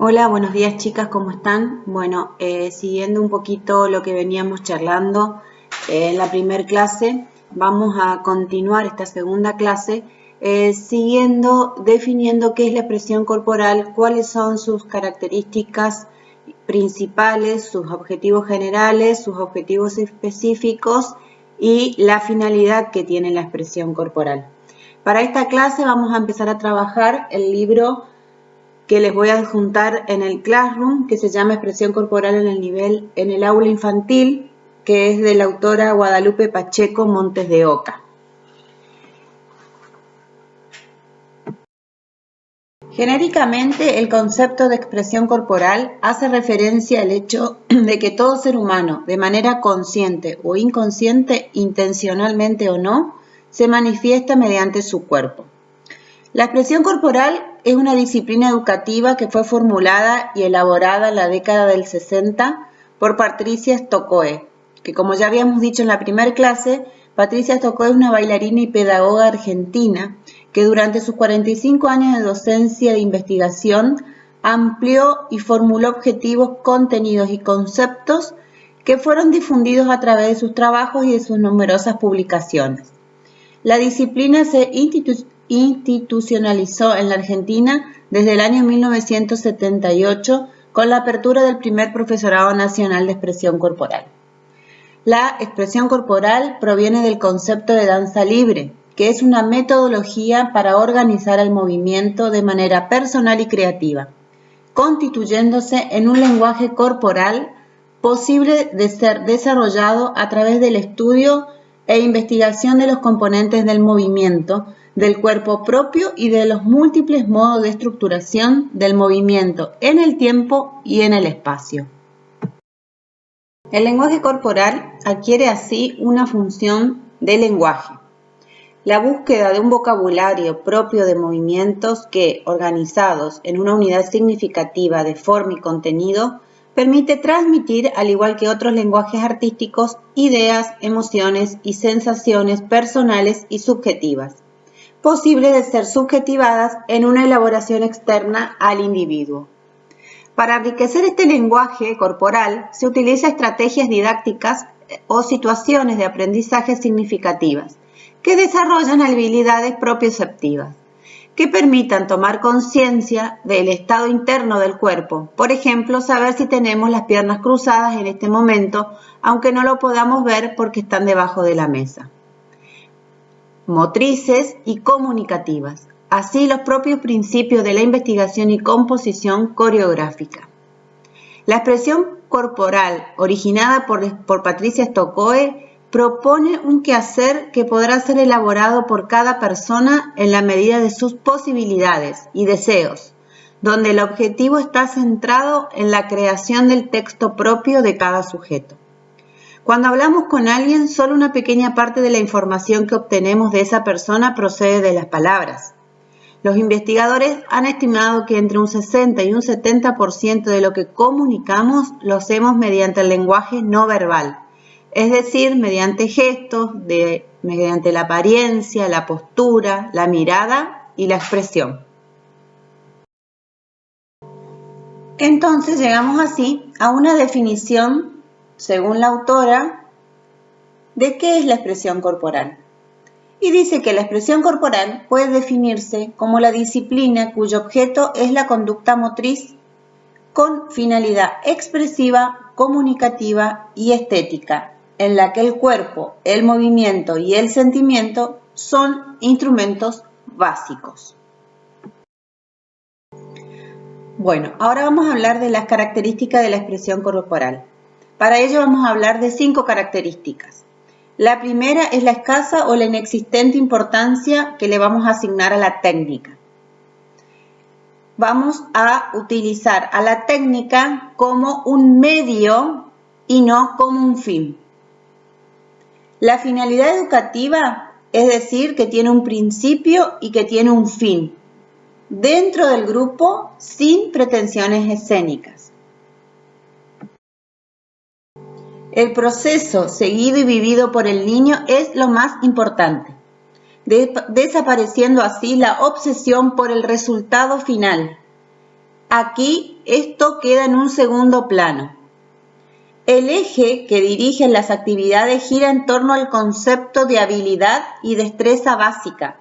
Hola, buenos días chicas, ¿cómo están? Bueno, siguiendo un poquito lo que veníamos charlando en la primera clase, vamos a continuar esta segunda clase definiendo qué es la expresión corporal, cuáles son sus características principales, sus objetivos generales, sus objetivos específicos y la finalidad que tiene la expresión corporal. Para esta clase vamos a empezar a trabajar el libro que les voy a adjuntar en el Classroom, que se llama Expresión Corporal en el aula infantil, que es de la autora Guadalupe Pacheco Montes de Oca. Genéricamente, el concepto de expresión corporal hace referencia al hecho de que todo ser humano, de manera consciente o inconsciente, intencionalmente o no, se manifiesta mediante su cuerpo. La expresión corporal es una disciplina educativa que fue formulada y elaborada en la década del 60 por Patricia Stokoe, que como ya habíamos dicho en la primera clase, Patricia Stokoe es una bailarina y pedagoga argentina que durante sus 45 años de docencia e investigación amplió y formuló objetivos, contenidos y conceptos que fueron difundidos a través de sus trabajos y de sus numerosas publicaciones. La disciplina se institucionalizó en la Argentina desde el año 1978 con la apertura del primer Profesorado Nacional de Expresión Corporal. La expresión corporal proviene del concepto de danza libre, que es una metodología para organizar el movimiento de manera personal y creativa, constituyéndose en un lenguaje corporal posible de ser desarrollado a través del estudio e investigación de los componentes del movimiento, del cuerpo propio y de los múltiples modos de estructuración del movimiento en el tiempo y en el espacio. El lenguaje corporal adquiere así una función de lenguaje. La búsqueda de un vocabulario propio de movimientos que, organizados en una unidad significativa de forma y contenido, permite transmitir, al igual que otros lenguajes artísticos, ideas, emociones y sensaciones personales y subjetivas, posibles de ser subjetivadas en una elaboración externa al individuo. Para enriquecer este lenguaje corporal se utilizan estrategias didácticas o situaciones de aprendizaje significativas que desarrollan habilidades propioceptivas que permitan tomar conciencia del estado interno del cuerpo. Por ejemplo, saber si tenemos las piernas cruzadas en este momento, aunque no lo podamos ver porque están debajo de la mesa. Motrices y comunicativas. Así los propios principios de la investigación y composición coreográfica. La expresión corporal, originada por Patricia Stokoe, propone un quehacer que podrá ser elaborado por cada persona en la medida de sus posibilidades y deseos, donde el objetivo está centrado en la creación del texto propio de cada sujeto. Cuando hablamos con alguien, solo una pequeña parte de la información que obtenemos de esa persona procede de las palabras. Los investigadores han estimado que entre un 60 y un 70% de lo que comunicamos lo hacemos mediante el lenguaje no verbal, es decir, mediante gestos, mediante la apariencia, la postura, la mirada y la expresión. Entonces llegamos así a una definición, según la autora, de qué es la expresión corporal. Y dice que la expresión corporal puede definirse como la disciplina cuyo objeto es la conducta motriz con finalidad expresiva, comunicativa y estética, en la que el cuerpo, el movimiento y el sentimiento son instrumentos básicos. Bueno, ahora vamos a hablar de las características de la expresión corporal. Para ello vamos a hablar de 5 características. La primera es la escasa o la inexistente importancia que le vamos a asignar a la técnica. Vamos a utilizar a la técnica como un medio y no como un fin. La finalidad educativa, es decir, que tiene un principio y que tiene un fin, dentro del grupo sin pretensiones escénicas. El proceso seguido y vivido por el niño es lo más importante, desapareciendo así la obsesión por el resultado final, Aquí esto queda en un segundo plano. El eje que dirigen las actividades gira en torno al concepto de habilidad y destreza básica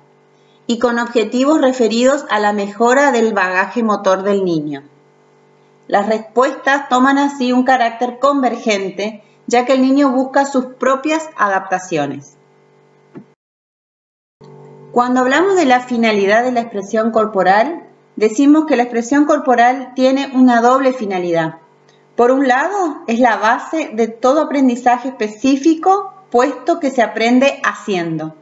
y con objetivos referidos a la mejora del bagaje motor del niño. Las respuestas toman así un carácter convergente, ya que el niño busca sus propias adaptaciones. Cuando hablamos de la finalidad de la expresión corporal, decimos que la expresión corporal tiene una doble finalidad. Por un lado, es la base de todo aprendizaje específico, puesto que se aprende haciendo.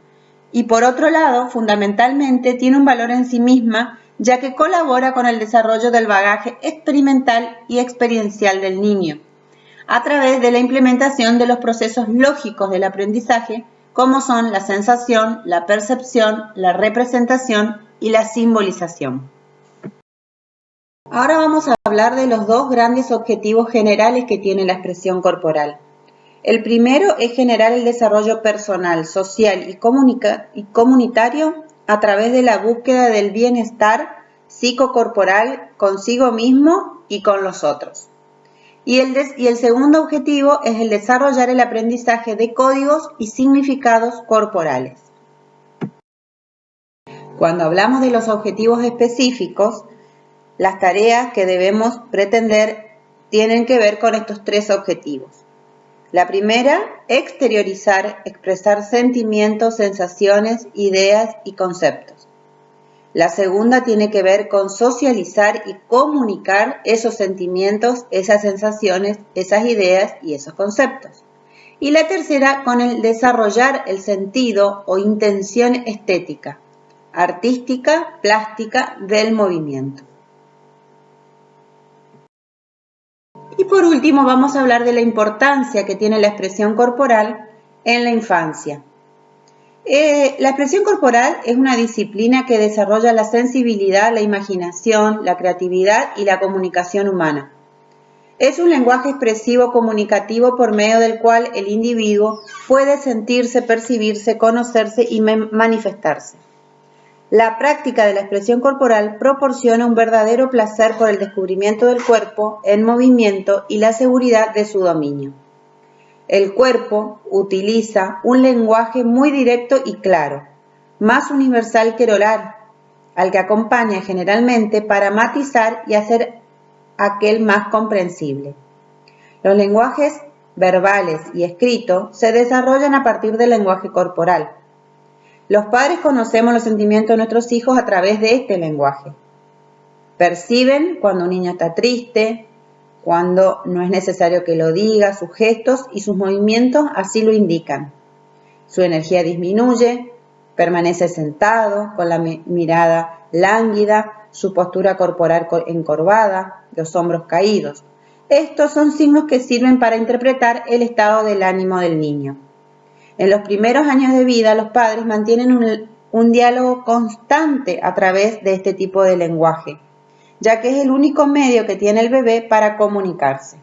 Y por otro lado, fundamentalmente, tiene un valor en sí misma, ya que colabora con el desarrollo del bagaje experimental y experiencial del niño, a través de la implementación de los procesos lógicos del aprendizaje, como son la sensación, la percepción, la representación y la simbolización. Ahora vamos a hablar de los dos grandes objetivos generales que tiene la expresión corporal. El primero es generar el desarrollo personal, social y comunitario a través de la búsqueda del bienestar psicocorporal consigo mismo y con los otros. Y el segundo objetivo es el desarrollar el aprendizaje de códigos y significados corporales. Cuando hablamos de los objetivos específicos, las tareas que debemos pretender tienen que ver con estos tres objetivos. La primera, exteriorizar, expresar sentimientos, sensaciones, ideas y conceptos. La segunda tiene que ver con socializar y comunicar esos sentimientos, esas sensaciones, esas ideas y esos conceptos. Y la tercera, con el desarrollar el sentido o intención estética, artística, plástica del movimiento. Y por último vamos a hablar de la importancia que tiene la expresión corporal en la infancia. La expresión corporal es una disciplina que desarrolla la sensibilidad, la imaginación, la creatividad y la comunicación humana. Es un lenguaje expresivo comunicativo por medio del cual el individuo puede sentirse, percibirse, conocerse y manifestarse. La práctica de la expresión corporal proporciona un verdadero placer por el descubrimiento del cuerpo en movimiento y la seguridad de su dominio. El cuerpo utiliza un lenguaje muy directo y claro, más universal que el oral, al que acompaña generalmente para matizar y hacer aquel más comprensible. Los lenguajes verbales y escritos se desarrollan a partir del lenguaje corporal. Los padres conocemos los sentimientos de nuestros hijos a través de este lenguaje. Perciben cuando un niño está triste, cuando no es necesario que lo diga, sus gestos y sus movimientos así lo indican. Su energía disminuye, permanece sentado, con la mirada lánguida, su postura corporal encorvada, los hombros caídos. Estos son signos que sirven para interpretar el estado del ánimo del niño. En los primeros años de vida, los padres mantienen un diálogo constante a través de este tipo de lenguaje, ya que es el único medio que tiene el bebé para comunicarse.